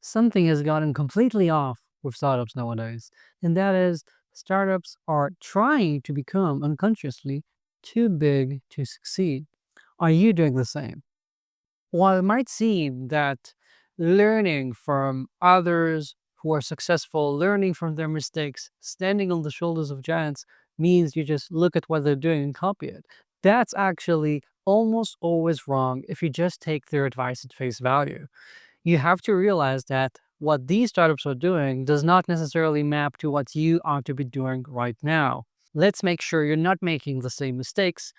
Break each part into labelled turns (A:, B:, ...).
A: Something has gotten completely off with startups nowadays, and that is startups are trying to become unconsciously too big to succeed. Are you doing the same? While it might seem that learning from others who are successful, learning from their mistakes, standing on the shoulders of giants means you just look at what they're doing and copy it. That's actually almost always wrong if you just take their advice at face value. You have to realize that what these startups are doing does not necessarily map to what you ought to be doing right now. Let's make sure you're not making the same mistakes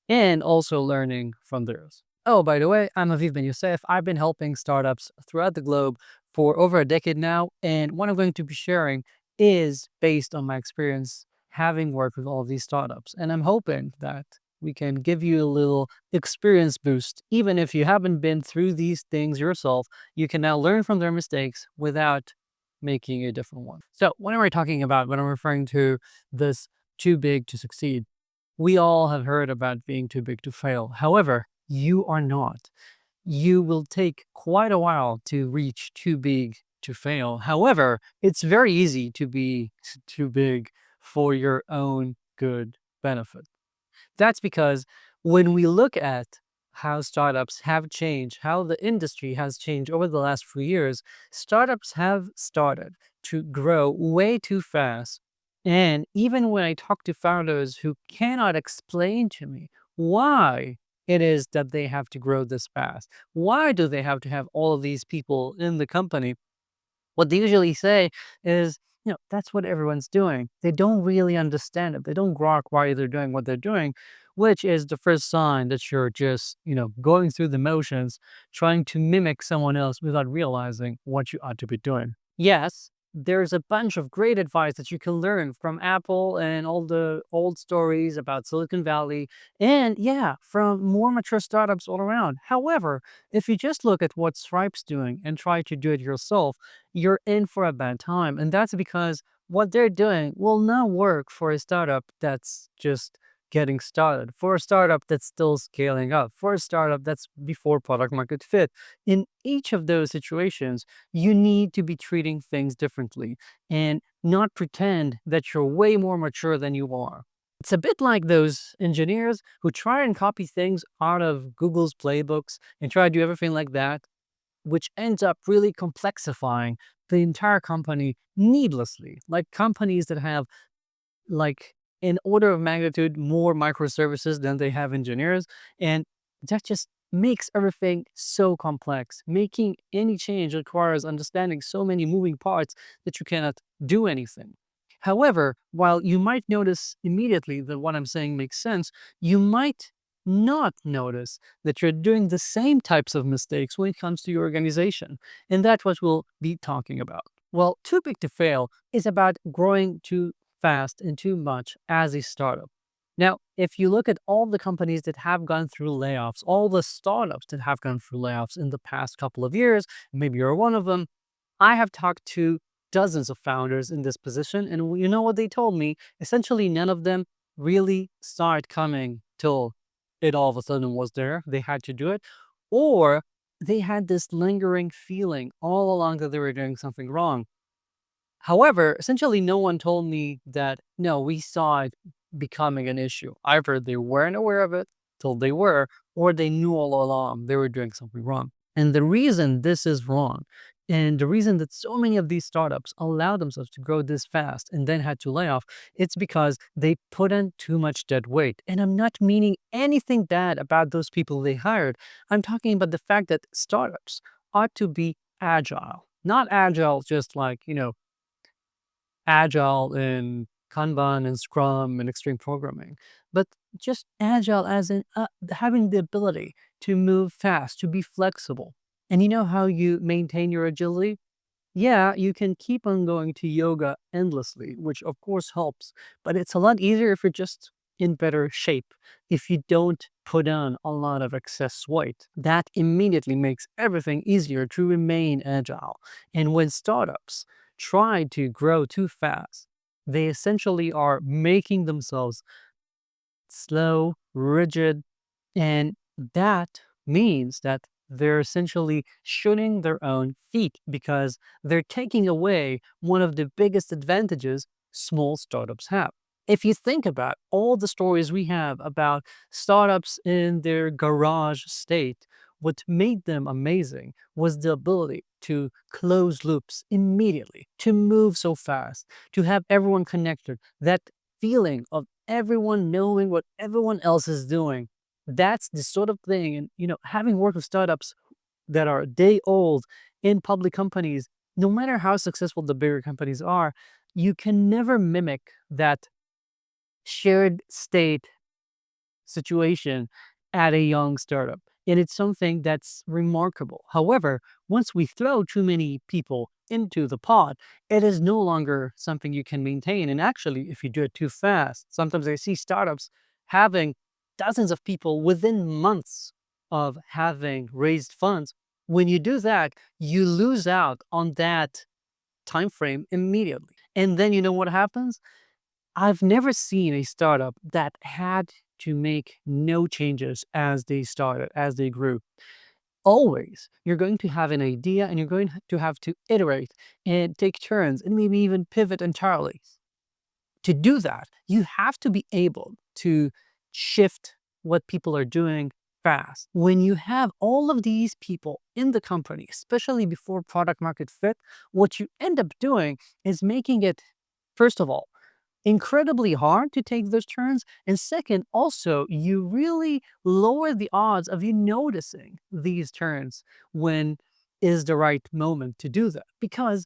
A: and also learning from theirs. Oh, by the way, I'm Aviv Ben-Yosef. I've been helping startups throughout the globe for over a decade now, and what I'm going to be sharing is based on my experience having worked with all of these startups. And I'm hoping that we can give you a little experience boost. Even if you haven't been through these things yourself, you can now learn from their mistakes without making a different one. So, what am I talking about when I'm referring to this too big to succeed? We all have heard about being too big to fail. However, you are not. You will take quite a while to reach too big to fail. However, it's very easy to be too big for your own good benefit. That's because when we look at how startups have changed, how the industry has changed over the last few years, startups have started to grow way too fast. And even when I talk to founders who cannot explain to me why it is that they have to grow this fast, why do they have to have all of these people in the company? What they usually say is, that's what everyone's doing. They don't really understand it. They don't grok why they're doing what they're doing, which is the first sign that you're just, going through the motions, trying to mimic someone else without realizing what you ought to be doing. Yes, there's a bunch of great advice that you can learn from Apple and all the old stories about Silicon Valley and yeah, from more mature startups all around. However, if you just look at what Stripe's doing and try to do it yourself, you're in for a bad time. And that's because what they're doing will not work for a startup that's just getting started, for a startup that's still scaling up, for a startup that's before product market fit. In each of those situations, you need to be treating things differently and not pretend that you're way more mature than you are. It's a bit like those engineers who try and copy things out of Google's playbooks and try to do everything like that, which ends up really complexifying the entire company needlessly. Like companies that have like an order of magnitude more microservices than they have engineers. And that just makes everything so complex. Making any change requires understanding so many moving parts that you cannot do anything. However, while you might notice immediately that what I'm saying makes sense, you might not notice that you're doing the same types of mistakes when it comes to your organization. And that's what we'll be talking about. Well, too big to fail is about growing too fast and too much as a startup. Now, if you look at all the companies that have gone through layoffs, all the startups that have gone through layoffs in the past couple of years, maybe you're one of them. I have talked to dozens of founders in this position, and you know what they told me? Essentially, none of them really saw it coming till it all of a sudden was there. They had to do it, or they had this lingering feeling all along that they were doing something wrong. However, essentially, no one told me that, no, we saw it becoming an issue. Either they weren't aware of it till they were, or they knew all along they were doing something wrong. And the reason this is wrong, and the reason that so many of these startups allow themselves to grow this fast and then had to lay off, it's because they put in too much dead weight. And I'm not meaning anything bad about those people they hired. I'm talking about the fact that startups ought to be agile. Not agile just like, agile in Kanban and Scrum and extreme programming, but just agile as in having the ability to move fast, to be flexible. And you know how you maintain your agility? Yeah, you can keep on going to yoga endlessly, which of course helps, but it's a lot easier if you're just in better shape. If you don't put on a lot of excess weight, that immediately makes everything easier to remain agile. And when startups try to grow too fast, they essentially are making themselves slow, rigid, and that means that they're essentially shooting their own feet because they're taking away one of the biggest advantages small startups have. If you think about all the stories we have about startups in their garage state, what made them amazing was the ability to close loops immediately, to move so fast, to have everyone connected. That feeling of everyone knowing what everyone else is doing, that's the sort of thing. And, having worked with startups that are day old in public companies, no matter how successful the bigger companies are, you can never mimic that shared state situation at a young startup. And it's something that's remarkable. However, once we throw too many people into the pod, it is no longer something you can maintain. And actually, if you do it too fast, sometimes I see startups having dozens of people within months of having raised funds. When you do that, you lose out on that time frame immediately. And then you know what happens? I've never seen a startup that had to make no changes as they started, as they grew. Always, you're going to have an idea and you're going to have to iterate and take turns and maybe even pivot entirely. To do that, you have to be able to shift what people are doing fast. When you have all of these people in the company, especially before product market fit, what you end up doing is making it, first of all, incredibly hard to take those turns. And second, also, you really lower the odds of you noticing these turns when is the right moment to do that because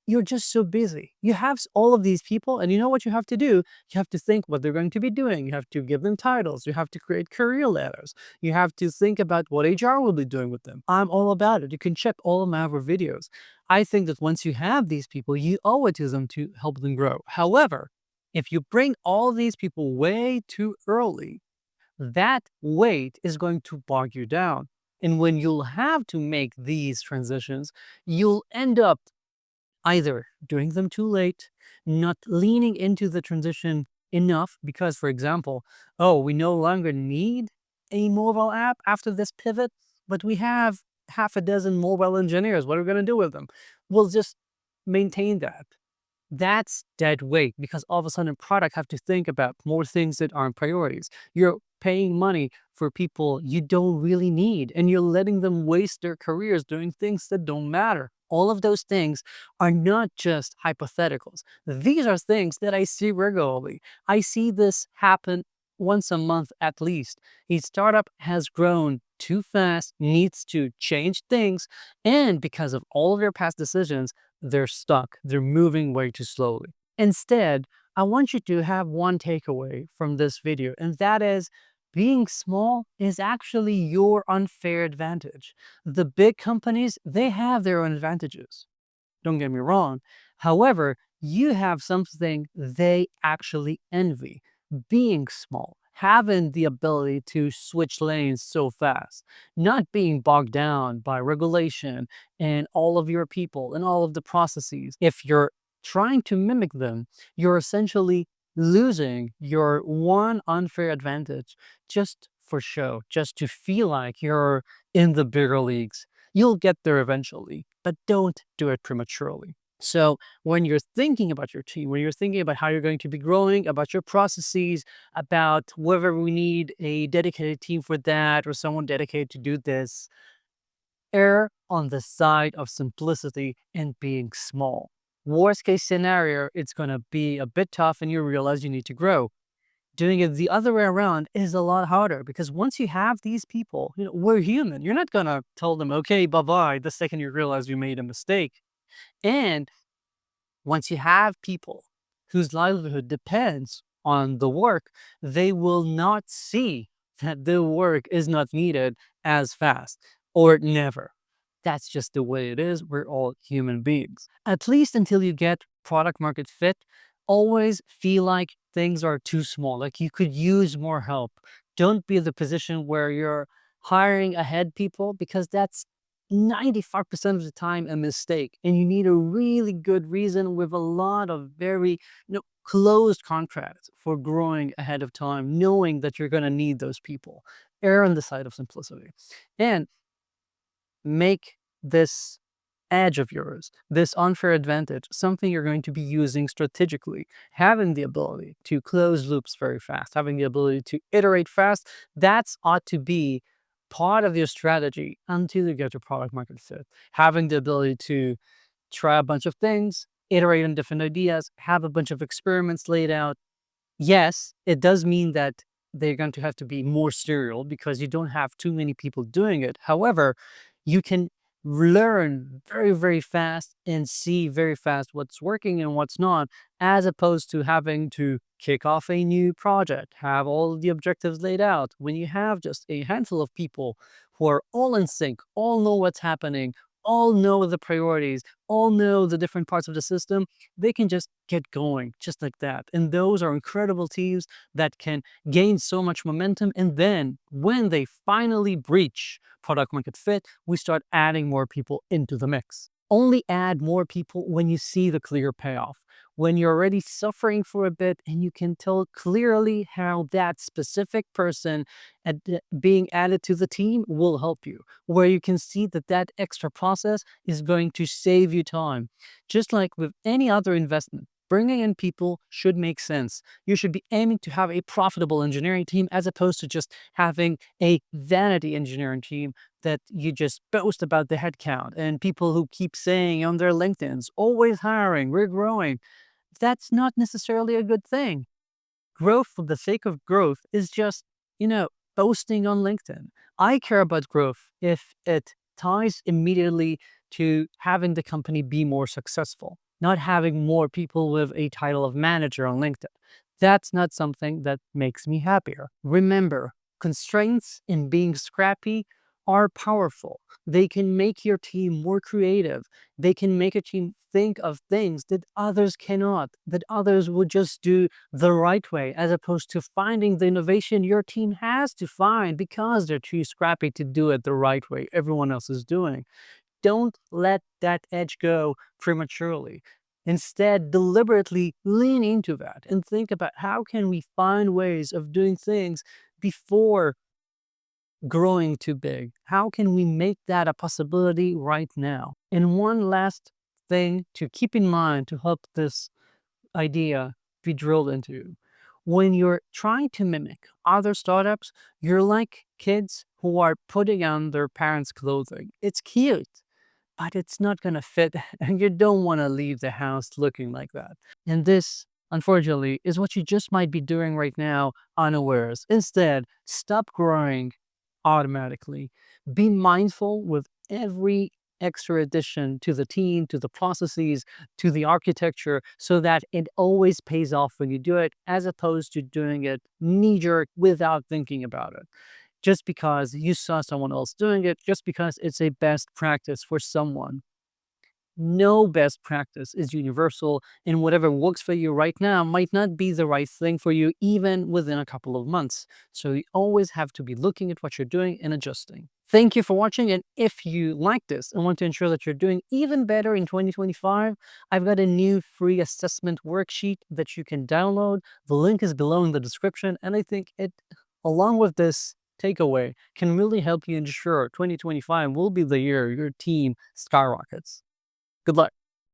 A: you're just so busy. You have all of these people, and you know what you have to do? You have to think what they're going to be doing. You have to give them titles. You have to create career ladders. You have to think about what HR will be doing with them. I'm all about it. You can check all of my other videos. I think that once you have these people, you owe it to them to help them grow. However, if you bring all these people way too early, that weight is going to bog you down. And when you'll have to make these transitions, you'll end up either doing them too late, not leaning into the transition enough because, for example, oh, we no longer need a mobile app after this pivot, but we have half a dozen mobile engineers. What are we going to do with them? We'll just maintain that. That's dead weight because all of a sudden product have to think about more things that aren't priorities. You're paying money for people you don't really need and you're letting them waste their careers doing things that don't matter. All of those things are not just hypotheticals. These are things that I see regularly. I see this happen once a month at least. A startup has grown too fast, needs to change things, and because of all of their past decisions, they're stuck. They're moving way too slowly. Instead, I want you to have one takeaway from this video, and that is being small is actually your unfair advantage. The big companies, they have their own advantages. Don't get me wrong. However, you have something they actually envy being small, having the ability to switch lanes so fast, not being bogged down by regulation and all of your people and all of the processes. If you're trying to mimic them, you're essentially losing your one unfair advantage just for show, just to feel like you're in the bigger leagues. You'll get there eventually, but don't do it prematurely. So, when you're thinking about your team, when you're thinking about how you're going to be growing, about your processes, about whether we need a dedicated team for that or someone dedicated to do this, err on the side of simplicity and being small. Worst case scenario, it's going to be a bit tough and you realize you need to grow. Doing it the other way around is a lot harder because once you have these people, we're human. You're not gonna tell them, okay, bye-bye, the second you realize you made a mistake. And once you have people whose livelihood depends on the work, they will not see that the work is not needed as fast or never. That's just the way it is. We're all human beings. At least until you get product market fit, always feel like things are too small, like you could use more help. Don't be in the position where you're hiring ahead people because that's 95% of the time a mistake. And you need a really good reason with a lot of very closed contracts for growing ahead of time, knowing that you're going to need those people. Err on the side of simplicity. And make this edge of yours, this unfair advantage, something you're going to be using strategically. Having the ability to close loops very fast, having the ability to iterate fast, that's ought to be part of your strategy until you get your product market fit. Having the ability to try a bunch of things, iterate on different ideas, have a bunch of experiments laid out. Yes, it does mean that they're going to have to be more serial because you don't have too many people doing it. However, you can learn very, very fast and see very fast what's working and what's not, as opposed to having to kick off a new project, have all the objectives laid out. When you have just a handful of people who are all in sync, all know what's happening, all know the priorities, all know the different parts of the system, they can just get going just like that. And those are incredible teams that can gain so much momentum. And then when they finally breach product market fit, we start adding more people into the mix. Only add more people when you see the clear payoff, when you're already suffering for a bit and you can tell clearly how that specific person being added to the team will help you, where you can see that that extra process is going to save you time. Just like with any other investment, bringing in people should make sense. You should be aiming to have a profitable engineering team as opposed to just having a vanity engineering team that you just boast about the headcount and people who keep saying on their LinkedIn's, always hiring, we're growing. That's not necessarily a good thing. Growth for the sake of growth is just, boasting on LinkedIn. I care about growth if it ties immediately to having the company be more successful, not having more people with a title of manager on LinkedIn. That's not something that makes me happier. Remember, constraints in being scrappy are powerful. They can make your team more creative. They can make a team think of things that others cannot, that others would just do the right way, as opposed to finding the innovation your team has to find because they're too scrappy to do it the right way everyone else is doing. Don't let that edge go prematurely. Instead, deliberately lean into that and think about how can we find ways of doing things before growing too big? How can we make that a possibility right now? And one last thing to keep in mind to help this idea be drilled into you. When you're trying to mimic other startups, you're like kids who are putting on their parents' clothing. It's cute, but it's not going to fit, and you don't want to leave the house looking like that. And this, unfortunately, is what you just might be doing right now unawares. Instead, stop growing automatically. Be mindful with every extra addition to the team, to the processes, to the architecture, so that it always pays off when you do it, as opposed to doing it knee jerk without thinking about it just because you saw someone else doing it, just because it's a best practice for someone. No best practice is universal, and whatever works for you right now might not be the right thing for you even within a couple of months. So you always have to be looking at what you're doing and adjusting. Thank you for watching, and if you like this and want to ensure that you're doing even better in 2025, I've got a new free assessment worksheet that you can download. The link is below in the description, and I think it, along with this takeaway, can really help you ensure 2025 will be the year your team skyrockets. Good luck.